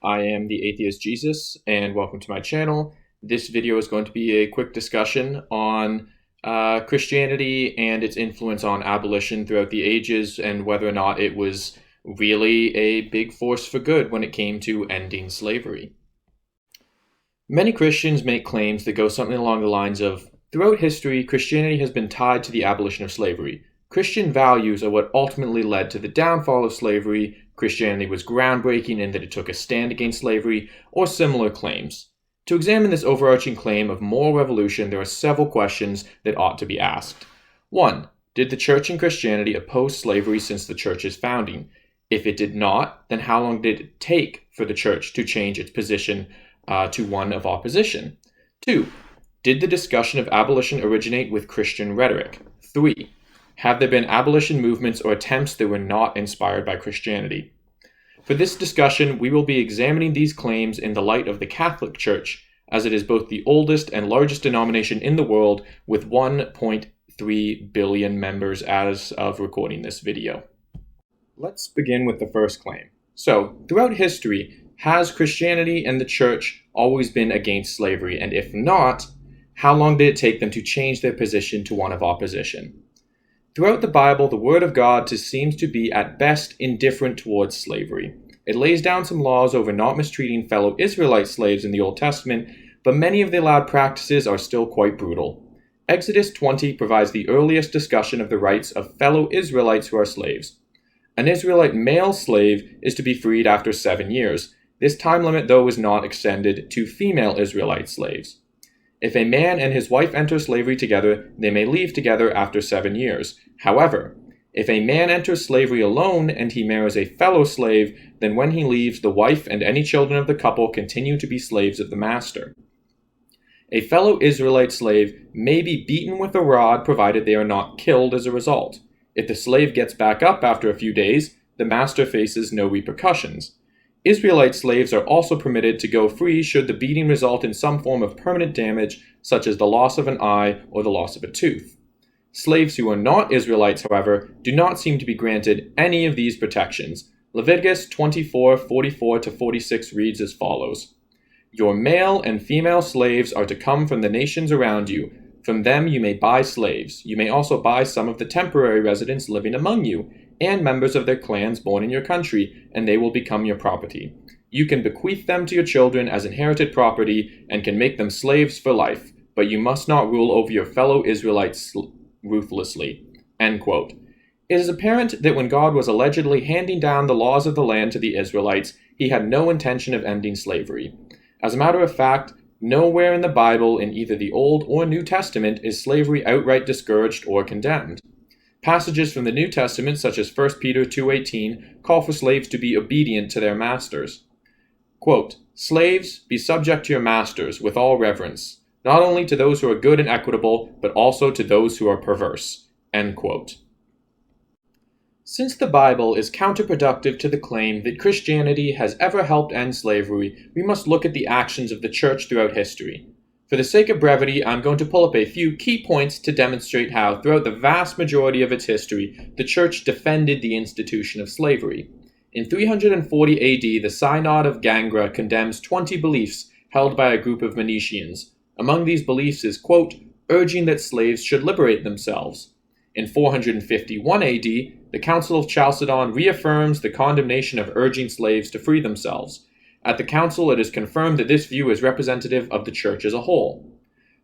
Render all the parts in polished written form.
I am the Atheist Jesus, and welcome to my channel. This video is going to be a quick discussion on Christianity and its influence on abolition throughout the ages, and whether or not it was really a big force for good when it came to ending slavery. Many Christians make claims that go something along the lines of, throughout history, Christianity has been tied to the abolition of slavery. Christian values are what ultimately led to the downfall of slavery. Christianity was groundbreaking in that it took a stand against slavery, or similar claims. To examine this overarching claim of moral revolution, there are several questions that ought to be asked. 1. Did the Church and Christianity oppose slavery since the Church's founding? If it did not, then how long did it take for the Church to change its position to one of opposition? 2. Did the discussion of abolition originate with Christian rhetoric? 3. Have there been abolition movements or attempts that were not inspired by Christianity? For this discussion, we will be examining these claims in the light of the Catholic Church, as it is both the oldest and largest denomination in the world, with 1.3 billion members as of recording this video. Let's begin with the first claim. So, throughout history, has Christianity and the Church always been against slavery? And if not, how long did it take them to change their position to one of opposition? Throughout the Bible, the Word of God seems to be at best indifferent towards slavery. It lays down some laws over not mistreating fellow Israelite slaves in the Old Testament, but many of the allowed practices are still quite brutal. Exodus 20 provides the earliest discussion of the rights of fellow Israelites who are slaves. An Israelite male slave is to be freed after 7 years. This time limit, though, is not extended to female Israelite slaves. If a man and his wife enter slavery together, they may leave together after 7 years. However, if a man enters slavery alone and he marries a fellow slave, then when he leaves, the wife and any children of the couple continue to be slaves of the master. A fellow Israelite slave may be beaten with a rod provided they are not killed as a result. If the slave gets back up after a few days, the master faces no repercussions. Israelite slaves are also permitted to go free should the beating result in some form of permanent damage, such as the loss of an eye or the loss of a tooth. Slaves who are not Israelites, however, do not seem to be granted any of these protections. Leviticus 24:44-46 reads as follows: Your male and female slaves are to come from the nations around you. From them you may buy slaves. You may also buy some of the temporary residents living among you, and members of their clans born in your country, and they will become your property. You can bequeath them to your children as inherited property, and can make them slaves for life, but you must not rule over your fellow Israelites ruthlessly. End quote. It is apparent that when God was allegedly handing down the laws of the land to the Israelites, he had no intention of ending slavery. As a matter of fact, nowhere in the Bible, in either the Old or New Testament, is slavery outright discouraged or condemned. Passages from the New Testament, such as 1 Peter 2:18, call for slaves to be obedient to their masters. Quote, Slaves, be subject to your masters with all reverence, not only to those who are good and equitable, but also to those who are perverse. End quote. Since the Bible is counterproductive to the claim that Christianity has ever helped end slavery, we must look at the actions of the Church throughout history. For the sake of brevity, I'm going to pull up a few key points to demonstrate how, throughout the vast majority of its history, the Church defended the institution of slavery. In 340 AD, the Synod of Gangra condemns 20 beliefs held by a group of Messenians. Among these beliefs is, quote, urging that slaves should liberate themselves. In 451 AD, the Council of Chalcedon reaffirms the condemnation of urging slaves to free themselves. At the council, it is confirmed that this view is representative of the Church as a whole.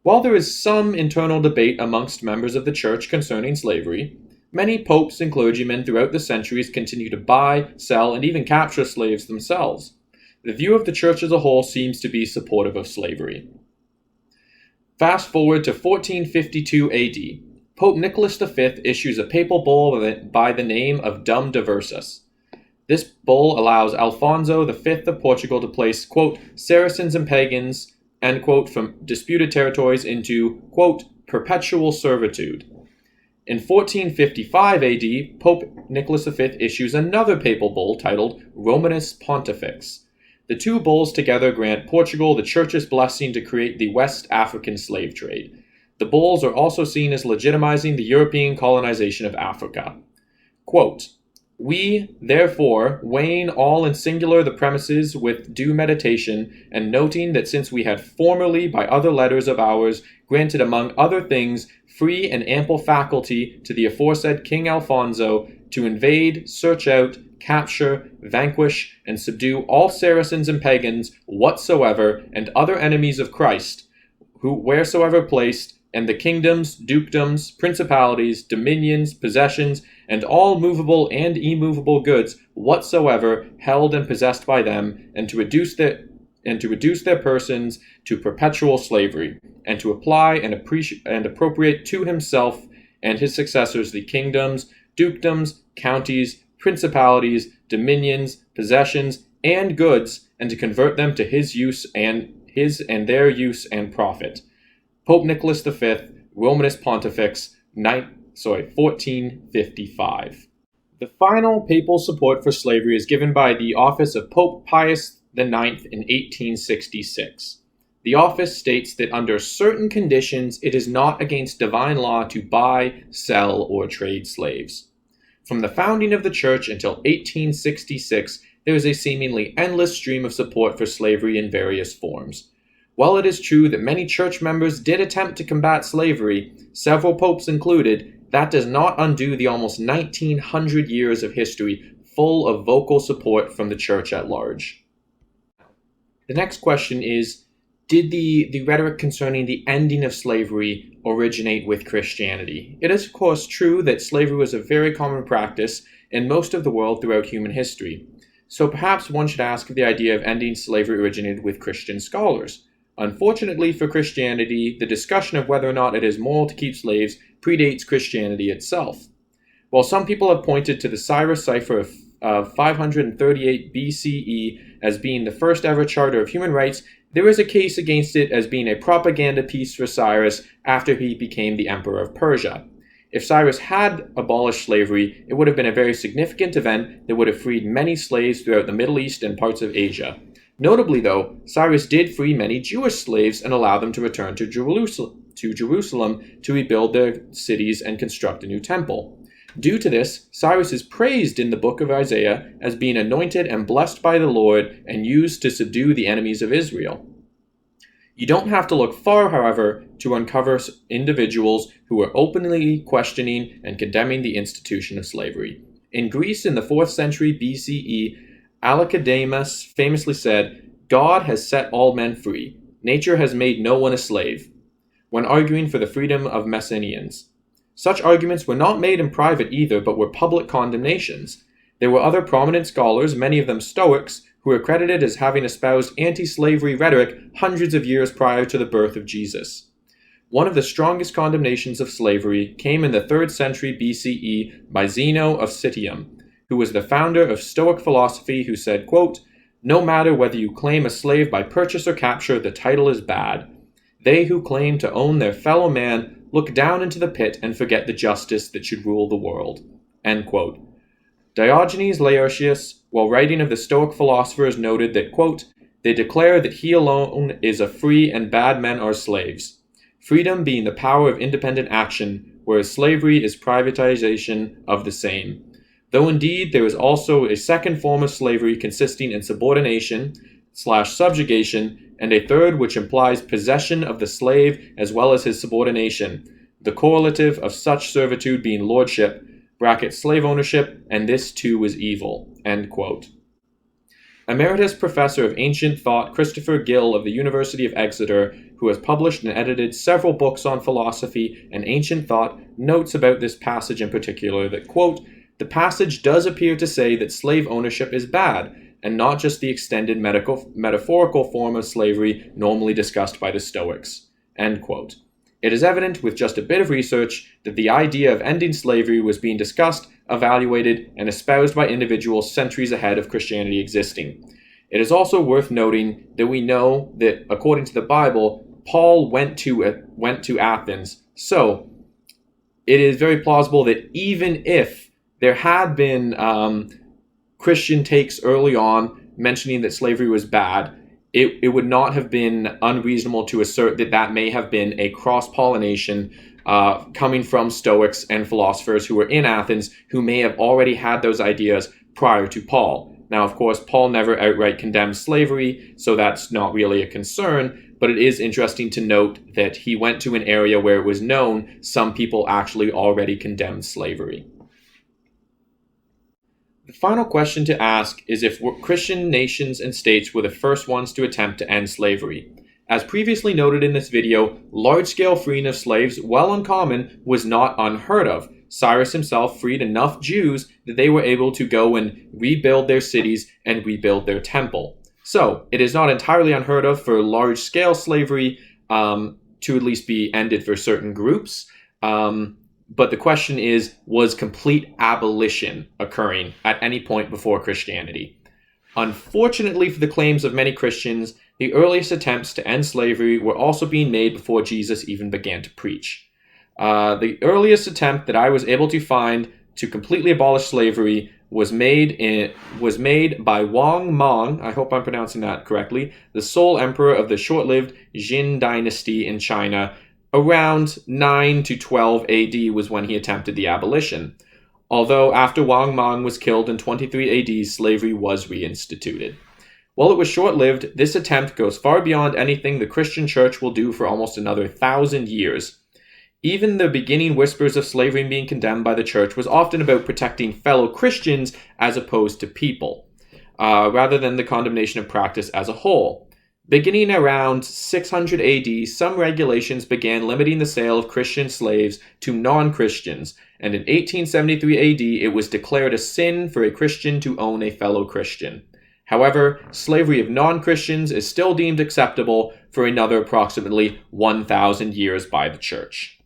While there is some internal debate amongst members of the Church concerning slavery, many popes and clergymen throughout the centuries continue to buy, sell, and even capture slaves themselves. The view of the Church as a whole seems to be supportive of slavery. Fast forward to 1452 AD. Pope Nicholas V issues a papal bull by the name of Dum Diversas. This bull allows Alfonso V of Portugal to place, quote, Saracens and Pagans, end quote, from disputed territories into, quote, perpetual servitude. In 1455 AD, Pope Nicholas V issues another papal bull titled Romanus Pontifex. The two bulls together grant Portugal the Church's blessing to create the West African slave trade. The bulls are also seen as legitimizing the European colonization of Africa. Quote, We, therefore, weighing all in singular the premises with due meditation, and noting that since we had formerly by other letters of ours granted among other things free and ample faculty to the aforesaid King Alfonso to invade, search out, capture, vanquish, and subdue all Saracens and Pagans whatsoever, and other enemies of Christ, who wheresoever placed, and the kingdoms, dukedoms, principalities, dominions, possessions, and all movable and immovable goods whatsoever held and possessed by them, and to reduce their persons to perpetual slavery, and to apply and appropriate to himself and his successors the kingdoms, dukedoms, counties, principalities, dominions, possessions, and goods, and to convert them to his use and their use and profit. Pope Nicholas V, Romanus Pontifex, 1455. The final papal support for slavery is given by the office of Pope Pius IX in 1866. The office states that under certain conditions it is not against divine law to buy, sell, or trade slaves. From the founding of the Church until 1866, there is a seemingly endless stream of support for slavery in various forms. While it is true that many church members did attempt to combat slavery, several popes included, that does not undo the almost 1900 years of history full of vocal support from the church at large. The next question is, did the rhetoric concerning the ending of slavery originate with Christianity? It is, of course, true that slavery was a very common practice in most of the world throughout human history. So perhaps one should ask if the idea of ending slavery originated with Christian scholars. Unfortunately for Christianity, the discussion of whether or not it is moral to keep slaves predates Christianity itself. While some people have pointed to the Cyrus cipher of 538 BCE as being the first ever charter of human rights, there is a case against it as being a propaganda piece for Cyrus after he became the emperor of Persia. If Cyrus had abolished slavery, it would have been a very significant event that would have freed many slaves throughout the Middle East and parts of Asia. Notably, though, Cyrus did free many Jewish slaves and allow them to return to Jerusalem to rebuild their cities and construct a new temple. Due to this, Cyrus is praised in the book of Isaiah as being anointed and blessed by the Lord and used to subdue the enemies of Israel. You don't have to look far, however, to uncover individuals who were openly questioning and condemning the institution of slavery. In Greece in the 4th century BCE, Alicidamas famously said, "God has set all men free. Nature has made no one a slave," when arguing for the freedom of Messenians. Such arguments were not made in private either, but were public condemnations. There were other prominent scholars, many of them Stoics, who are credited as having espoused anti-slavery rhetoric hundreds of years prior to the birth of Jesus. One of the strongest condemnations of slavery came in the 3rd century BCE by Zeno of Citium, who was the founder of Stoic philosophy, who said, quote, "No matter whether you claim a slave by purchase or capture, the title is bad. They who claim to own their fellow man look down into the pit and forget the justice that should rule the world." End quote. Diogenes Laertius, while writing of the Stoic philosophers, noted that, quote, "They declare that he alone is a free and bad men are slaves, freedom being the power of independent action, whereas slavery is privatization of the same. Though indeed there is also a second form of slavery consisting in subordination/subjugation, and a third which implies possession of the slave as well as his subordination, the correlative of such servitude being lordship, (slave ownership), and this too is evil." End quote. Emeritus Professor of Ancient Thought Christopher Gill of the University of Exeter, who has published and edited several books on philosophy and ancient thought, notes about this passage in particular that, quote, "The passage does appear to say that slave ownership is bad, and not just the extended metaphorical form of slavery normally discussed by the Stoics." End quote. It is evident with just a bit of research that the idea of ending slavery was being discussed, evaluated, and espoused by individuals centuries ahead of Christianity existing. It is also worth noting that we know that, according to the Bible, Paul went to Athens. So, it is very plausible that even if there had been Christian takes early on mentioning that slavery was bad, it would not have been unreasonable to assert that that may have been a cross-pollination coming from Stoics and philosophers who were in Athens who may have already had those ideas prior to Paul. Now, of course, Paul never outright condemned slavery, so that's not really a concern, but it is interesting to note that he went to an area where it was known some people actually already condemned slavery. The final question to ask is if Christian nations and states were the first ones to attempt to end slavery. As previously noted in this video, large-scale freeing of slaves, while uncommon, was not unheard of. Cyrus himself freed enough Jews that they were able to go and rebuild their cities and rebuild their temple. So, it is not entirely unheard of for large-scale slavery to at least be ended for certain groups. But the question is, was complete abolition occurring at any point before Christianity? Unfortunately for the claims of many Christians, the earliest attempts to end slavery were also being made before Jesus even began to preach. The earliest attempt that I was able to find to completely abolish slavery was made by Wang Mang, I hope I'm pronouncing that correctly, the sole emperor of the short-lived Jin dynasty in China. Around 9 to 12 AD was when he attempted the abolition. Although after Wang Mang was killed in 23 AD, slavery was reinstituted. While it was short-lived, this attempt goes far beyond anything the Christian church will do for almost another 1,000 years. Even the beginning whispers of slavery being condemned by the church was often about protecting fellow Christians as opposed to people, rather than the condemnation of practice as a whole. Beginning around 600 AD, some regulations began limiting the sale of Christian slaves to non-Christians, and in 1873 AD it was declared a sin for a Christian to own a fellow Christian. However, slavery of non-Christians is still deemed acceptable for another approximately 1,000 years by the Church.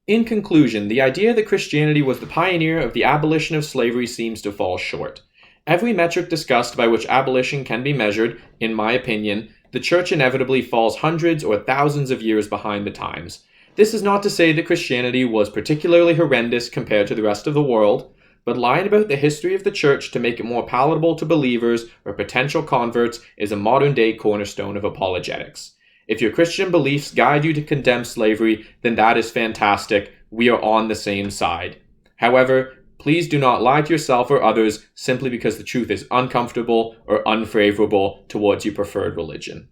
In conclusion, the idea that Christianity was the pioneer of the abolition of slavery seems to fall short. Every metric discussed by which abolition can be measured, in my opinion, the Church inevitably falls hundreds or thousands of years behind the times. This is not to say that Christianity was particularly horrendous compared to the rest of the world, but lying about the history of the Church to make it more palatable to believers or potential converts is a modern-day cornerstone of apologetics. If your Christian beliefs guide you to condemn slavery, then that is fantastic. We are on the same side. However, please do not lie to yourself or others simply because the truth is uncomfortable or unfavorable towards your preferred religion.